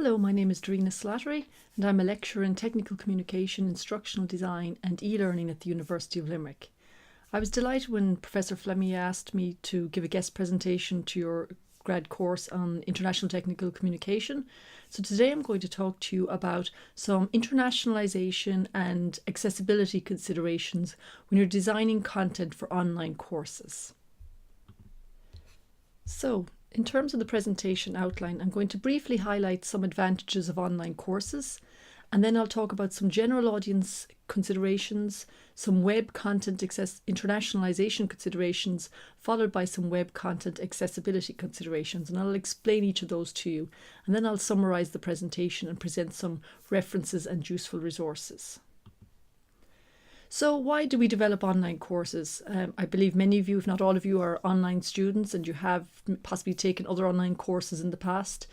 Hello, my name is Darina Slattery and I'm a lecturer in Technical Communication, Instructional Design and E-Learning at the University of Limerick. I was delighted when Professor Fleming asked me to give a guest presentation to your grad course on International Technical Communication. So today I'm going to talk to you about some internationalization and accessibility considerations when you're designing content for online courses. So, in terms of the presentation outline, I'm going to briefly highlight some advantages of online courses, and then I'll talk about some general audience considerations, some web content internationalization considerations, followed by some web content accessibility considerations, and I'll explain each of those to you, and then I'll summarize the presentation and present some references and useful resources. So why do we develop online courses? I believe many of you, if not all of you, are online students and you have possibly taken other online courses in the past.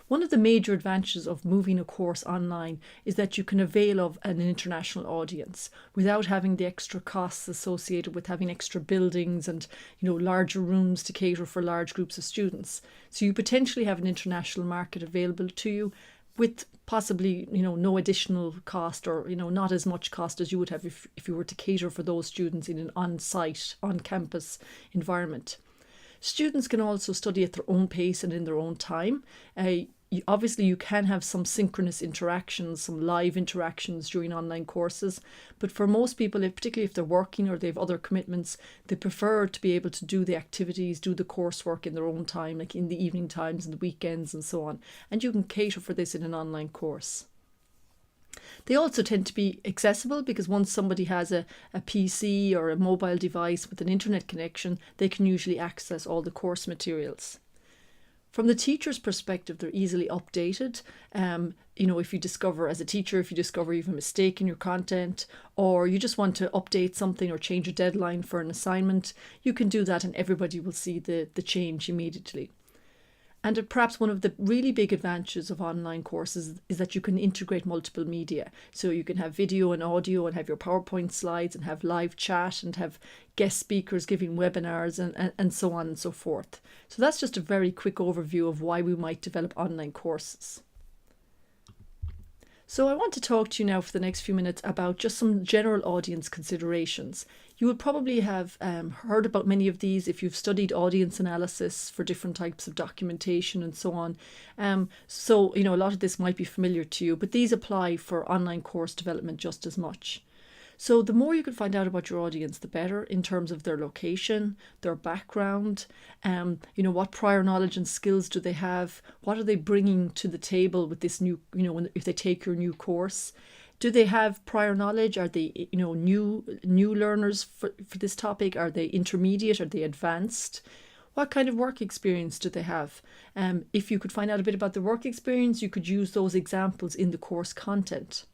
One of the major advantages of moving a course online is that you can avail of an international audience without having the extra costs associated with having extra buildings and larger rooms to cater for large groups of students. So you potentially have an international market available to you with possibly no additional cost, or not as much cost as you would have if you were to cater for those students in an on-site, on-campus environment. Students can also study at their own pace and in their own time. Obviously, you can have some synchronous interactions, some live interactions during online courses, but for most people, particularly if they're working or they have other commitments, they prefer to be able to do the activities, do the coursework in their own time, like in the evening times and the weekends and so on. And you can cater for this in an online course. They also tend to be accessible because once somebody has a PC or a mobile device with an internet connection, they can usually access all the course materials. From the teacher's perspective, they're easily updated. If you discover you have a mistake in your content, or you just want to update something or change a deadline for an assignment, you can do that and everybody will see the change immediately. And perhaps one of the really big advantages of online courses is that you can integrate multiple media. So you can have video and audio and have your PowerPoint slides and have live chat and have guest speakers giving webinars and so on and so forth. So that's just a very quick overview of why we might develop online courses. So I want to talk to you now for the next few minutes about just some general audience considerations. You will probably have heard about many of these if you've studied audience analysis for different types of documentation and so on. So a lot of this might be familiar to you, but these apply for online course development just as much. So the more you can find out about your audience, the better, in terms of their location, their background, what prior knowledge and skills do they have? What are they bringing to the table with this new, if they take your new course? Do they have prior knowledge? Are they, new learners for this topic? Are they intermediate? Are they advanced? What kind of work experience do they have? If you could find out a bit about the work experience, you could use those examples in the course content.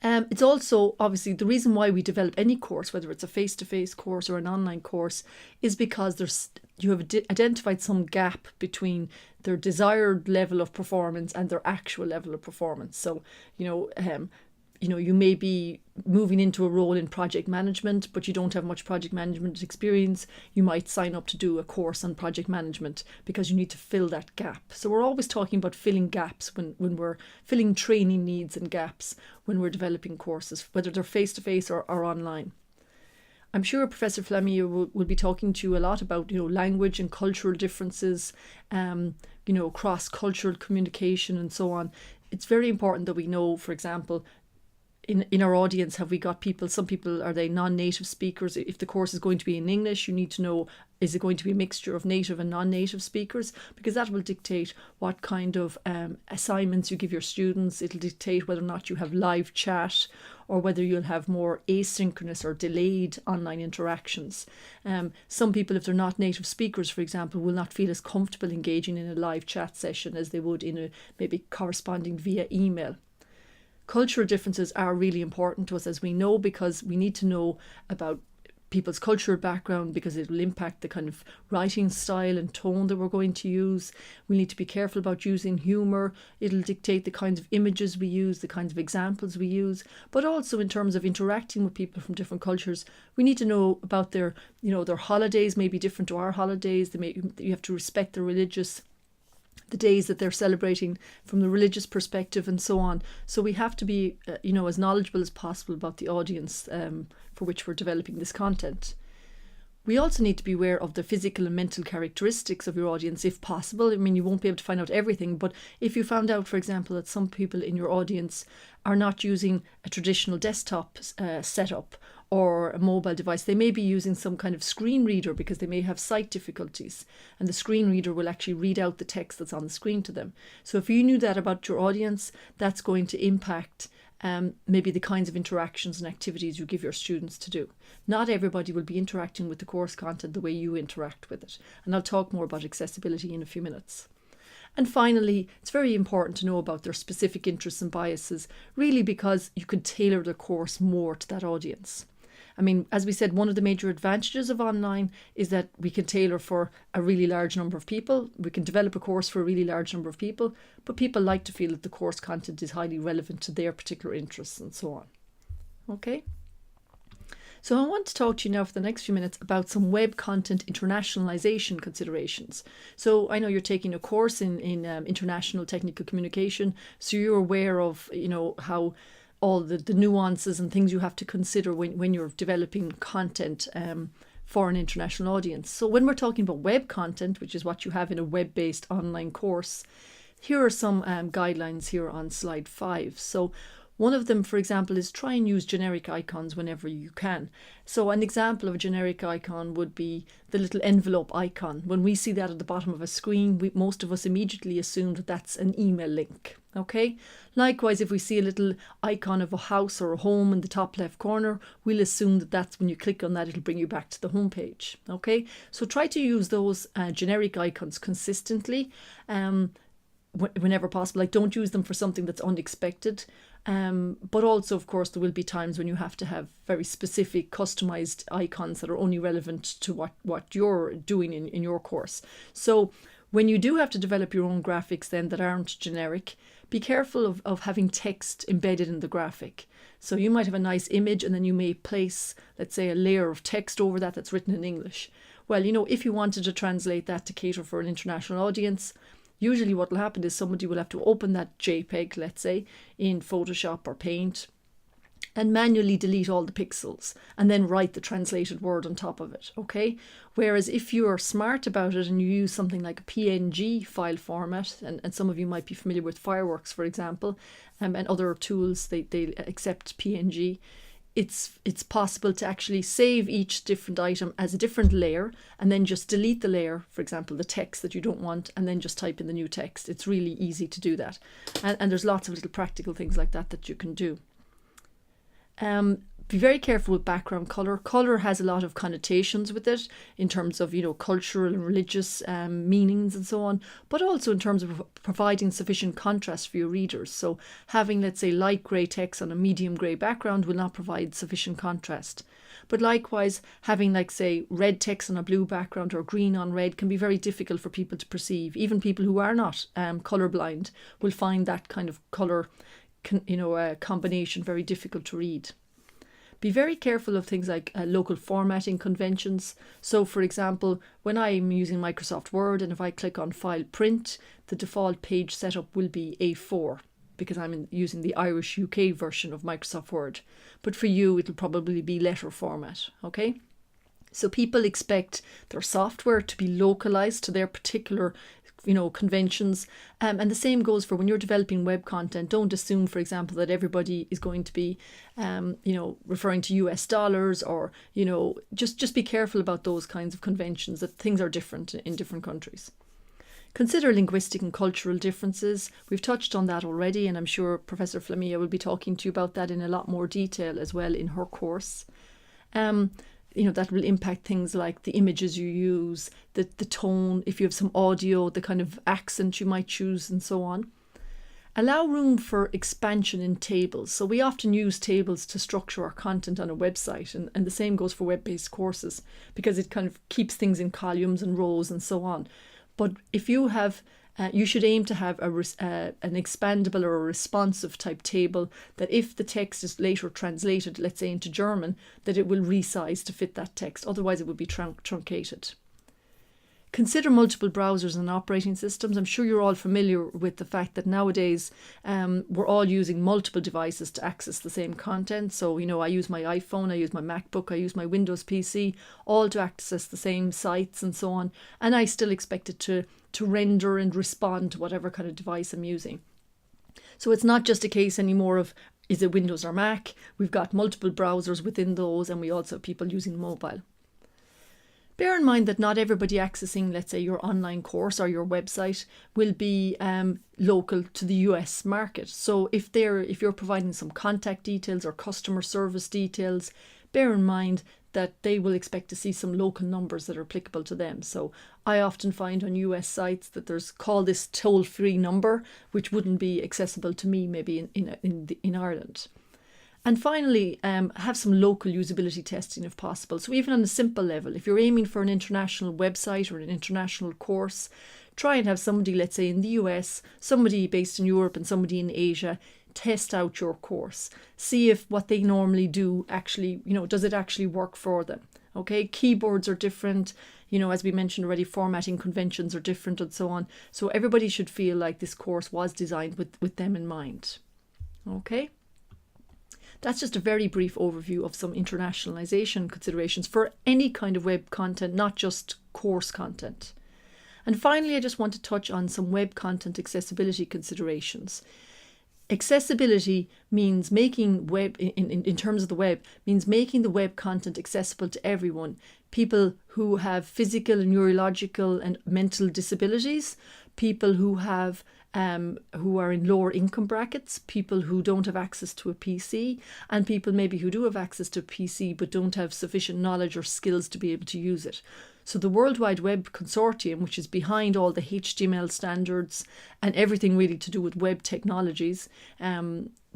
It's also obviously the reason why we develop any course, whether it's a face-to-face course or an online course, is because you have identified some gap between their desired level of performance and their actual level of performance. So, you may be moving into a role in project management, but you don't have much project management experience. You might sign up to do a course on project management because you need to fill that gap. So we're always talking about filling gaps when we're filling training needs and gaps when we're developing courses, whether they're face-to-face or online. I'm sure Professor Fleming will be talking to you a lot about language and cultural differences, cross-cultural communication and so on. It's very important that we know, for example, in our audience, have we got some people, are they non-native speakers? If the course is going to be in English, you need to know, is it going to be a mixture of native and non-native speakers? Because that will dictate what kind of assignments you give your students. It'll dictate whether or not you have live chat or whether you'll have more asynchronous or delayed online interactions. Some people, if they're not native speakers, for example, will not feel as comfortable engaging in a live chat session as they would in maybe corresponding via email. Cultural differences are really important to us, as we know, because we need to know about people's cultural background because it will impact the kind of writing style and tone that we're going to use. We need to be careful about using humour. It'll dictate the kinds of images we use, the kinds of examples we use, but also in terms of interacting with people from different cultures, we need to know about their holidays may be different to our holidays. You have to respect their religious the days that they're celebrating from the religious perspective and so on. So we have to be, as knowledgeable as possible about the audience for which we're developing this content. We also need to be aware of the physical and mental characteristics of your audience if possible. I mean, you won't be able to find out everything, but if you found out, for example, that some people in your audience are not using a traditional desktop setup or a mobile device, they may be using some kind of screen reader because they may have sight difficulties, and the screen reader will actually read out the text that's on the screen to them. So if you knew that about your audience, that's going to impact maybe the kinds of interactions and activities you give your students to do. Not everybody will be interacting with the course content the way you interact with it. And I'll talk more about accessibility in a few minutes. And finally, it's very important to know about their specific interests and biases, really because you can tailor the course more to that audience. I mean, as we said, one of the major advantages of online is that we can tailor for a really large number of people. We can develop a course for a really large number of people, but people like to feel that the course content is highly relevant to their particular interests and so on. Okay? So I want to talk to you now for the next few minutes about some web content internationalization considerations. So I know you're taking a course in international technical communication, so you're aware of, how all the nuances and things you have to consider when you're developing content for an international audience. So when we're talking about web content, which is what you have in a web-based online course, here are some guidelines here on slide 5. So one of them, for example, is try and use generic icons whenever you can. So an example of a generic icon would be the little envelope icon. When we see that at the bottom of a screen, most of us immediately assume that that's an email link. Okay. Likewise, if we see a little icon of a house or a home in the top left corner, we'll assume that that's when you click on that, it'll bring you back to the home page. Okay. So try to use those generic icons consistently. Whenever possible, like don't use them for something that's unexpected. But also, of course, there will be times when you have to have very specific customized icons that are only relevant to what you're doing in your course. So when you do have to develop your own graphics then that aren't generic, be careful of having text embedded in the graphic. So you might have a nice image and then you may place, let's say, a layer of text over that that's written in English. Well, if you wanted to translate that to cater for an international audience, usually what will happen is somebody will have to open that JPEG, let's say, in Photoshop or Paint and manually delete all the pixels and then write the translated word on top of it, okay? Whereas if you're smart about it and you use something like a PNG file format, and some of you might be familiar with Fireworks, for example, and other tools, they accept PNG, it's possible to actually save each different item as a different layer and then just delete the layer, for example, the text that you don't want, and then just type in the new text. It's really easy to do that. And there's lots of little practical things like that you can do. Be very careful with background color. Color has a lot of connotations with it in terms of, cultural and religious meanings and so on, but also in terms of providing sufficient contrast for your readers. So having, let's say, light grey text on a medium grey background will not provide sufficient contrast. But likewise, having, like, say, red text on a blue background or green on red can be very difficult for people to perceive. Even people who are not colourblind will find that kind of colour combination very difficult to read. Be very careful of things like local formatting conventions. So, for example, when I'm using Microsoft Word and if I click on File Print, the default page setup will be A4 because I'm using the Irish UK version of Microsoft Word. But for you, it'll probably be letter format, okay? So people expect their software to be localized to their particular conventions. And the same goes for when you're developing web content. Don't assume, for example, that everybody is going to be, referring to US dollars or, just be careful about those kinds of conventions, that things are different in different countries. Consider linguistic and cultural differences. We've touched on that already, and I'm sure Professor Flamia will be talking to you about that in a lot more detail as well in her course. That will impact things like the images you use, the tone, if you have some audio, the kind of accent you might choose, and so on. Allow room for expansion in tables. So we often use tables to structure our content on a website, and the same goes for web-based courses because it kind of keeps things in columns and rows and so on. But if you have you should aim to have an expandable or a responsive type table that if the text is later translated, let's say into German, that it will resize to fit that text. Otherwise, it would be truncated. Consider multiple browsers and operating systems. I'm sure you're all familiar with the fact that nowadays we're all using multiple devices to access the same content. So, I use my iPhone, I use my MacBook, I use my Windows PC, all to access the same sites and so on. And I still expect it to render and respond to whatever kind of device I'm using. So it's not just a case anymore of, is it Windows or Mac? We've got multiple browsers within those, and we also have people using mobile. Bear in mind that not everybody accessing, let's say, your online course or your website will be local to the US market. So if you're providing some contact details or customer service details, bear in mind that they will expect to see some local numbers that are applicable to them. So I often find on US sites that there's call this toll-free number, which wouldn't be accessible to me maybe in Ireland. And finally, have some local usability testing if possible. So even on a simple level, if you're aiming for an international website or an international course, try and have somebody, let's say in the US, somebody based in Europe and somebody in Asia, test out your course. See if what they normally do actually, does it actually work for them? Okay, keyboards are different, as we mentioned already, formatting conventions are different and so on. So everybody should feel like this course was designed with them in mind. Okay. That's just a very brief overview of some internationalization considerations for any kind of web content, not just course content. And finally, I just want to touch on some web content accessibility considerations. Accessibility means making web, in terms of the web, means making the web content accessible to everyone. People who have physical, neurological and mental disabilities, people who have who are in lower income brackets, people who don't have access to a PC, and people maybe who do have access to a PC but don't have sufficient knowledge or skills to be able to use it. So the World Wide Web Consortium, which is behind all the HTML standards and everything really to do with web technologies,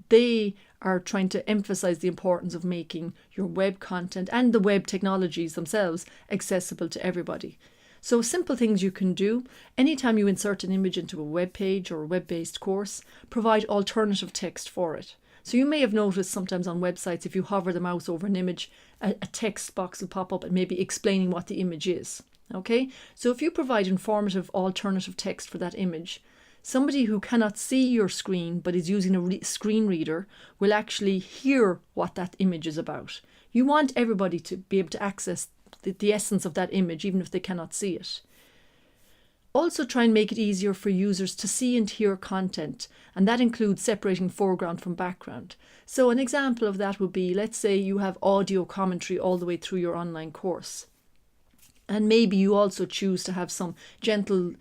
they are trying to emphasize the importance of making your web content and the web technologies themselves accessible to everybody. So simple things you can do. Anytime you insert an image into a web page or a web-based course, provide alternative text for it. So you may have noticed sometimes on websites, if you hover the mouse over an image, a text box will pop up and maybe explaining what the image is. Okay, so if you provide informative alternative text for that image, somebody who cannot see your screen but is using a screen reader will actually hear what that image is about. You want everybody to be able to access the essence of that image, even if they cannot see it. Also try and make it easier for users to see and hear content, and that includes separating foreground from background. So an example of that would be, let's say you have audio commentary all the way through your online course. And maybe you also choose to have some gentle,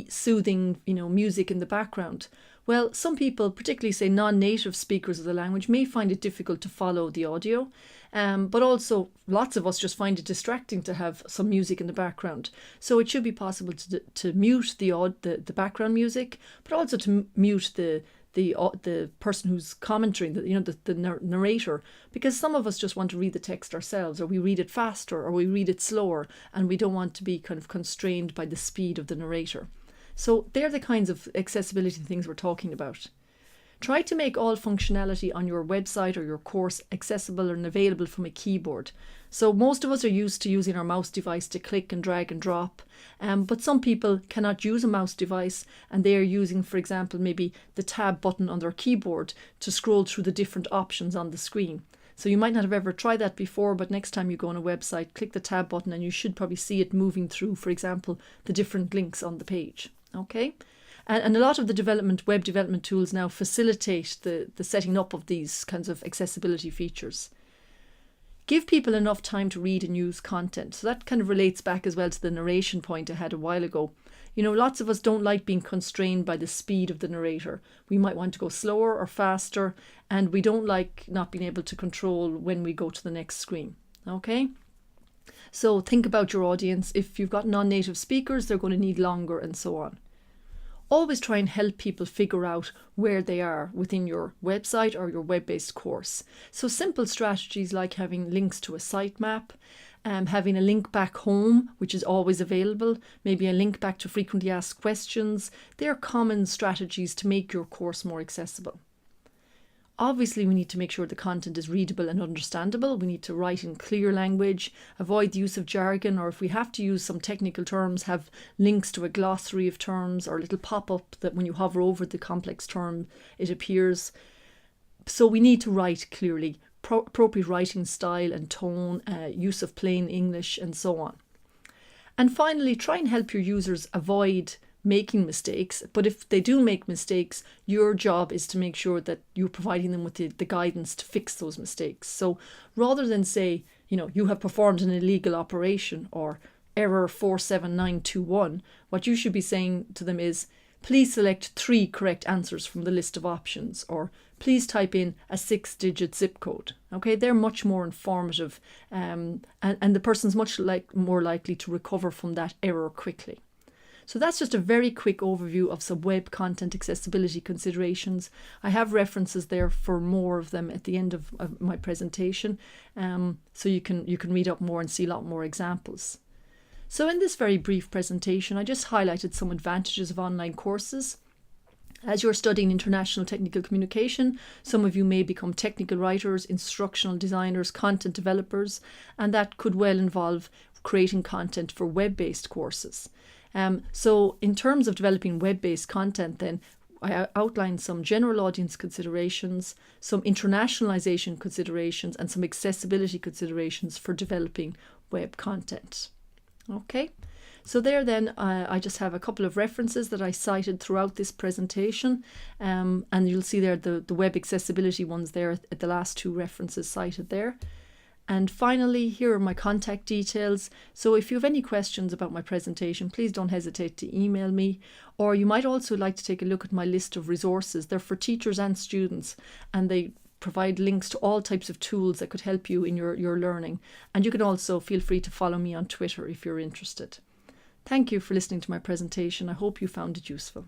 soothing, music in the background. Well, some people, particularly say non-native speakers of the language, may find it difficult to follow the audio. But also lots of us just find it distracting to have some music in the background. So it should be possible to mute the background music, but also to mute the person who's commentating, the narrator, because some of us just want to read the text ourselves, or we read it faster, or we read it slower, and we don't want to be kind of constrained by the speed of the narrator. So they're the kinds of accessibility things we're talking about. Try to make all functionality on your website or your course accessible and available from a keyboard. So most of us are used to using our mouse device to click and drag and drop, but some people cannot use a mouse device, and they are using, for example, maybe the tab button on their keyboard to scroll through the different options on the screen. So you might not have ever tried that before, but next time you go on a website, click the tab button and you should probably see it moving through, for example, the different links on the page. Okay? And a lot of the web development tools now facilitate the setting up of these kinds of accessibility features. Give people enough time to read and use content. So that kind of relates back as well to the narration point I had a while ago. Lots of us don't like being constrained by the speed of the narrator. We might want to go slower or faster, and we don't like not being able to control when we go to the next screen. Okay? So think about your audience. If you've got non-native speakers, they're going to need longer and so on. Always try and help people figure out where they are within your website or your web-based course. So simple strategies like having links to a sitemap, having a link back home, which is always available, maybe a link back to frequently asked questions. They're common strategies to make your course more accessible. Obviously, we need to make sure the content is readable and understandable. We need to write in clear language, avoid the use of jargon, or if we have to use some technical terms, have links to a glossary of terms or a little pop-up that when you hover over the complex term, it appears. So we need to write clearly, appropriate writing style and tone, use of plain English, and so on. And finally, try and help your users avoid making mistakes. But if they do make mistakes, your job is to make sure that you're providing them with the guidance to fix those mistakes. So rather than say, you have performed an illegal operation or error 47921, what you should be saying to them is, please select 3 correct answers from the list of options, or please type in a 6-digit zip code. Okay, they're much more informative, and the person's much more likely to recover from that error quickly. So that's just a very quick overview of some web content accessibility considerations. I have references there for more of them at the end of my presentation, so you can read up more and see a lot more examples. So in this very brief presentation, I just highlighted some advantages of online courses. As you're studying international technical communication, some of you may become technical writers, instructional designers, content developers, and that could well involve creating content for web-based courses. So in terms of developing web-based content, then I outlined some general audience considerations, some internationalization considerations, and some accessibility considerations for developing web content. Okay, so there then I just have a couple of references that I cited throughout this presentation, and you'll see there the web accessibility ones there at the last 2 references cited there. And finally, here are my contact details. So if you have any questions about my presentation, please don't hesitate to email me. Or you might also like to take a look at my list of resources. They're for teachers and students, and they provide links to all types of tools that could help you in your learning. And you can also feel free to follow me on Twitter if you're interested. Thank you for listening to my presentation. I hope you found it useful.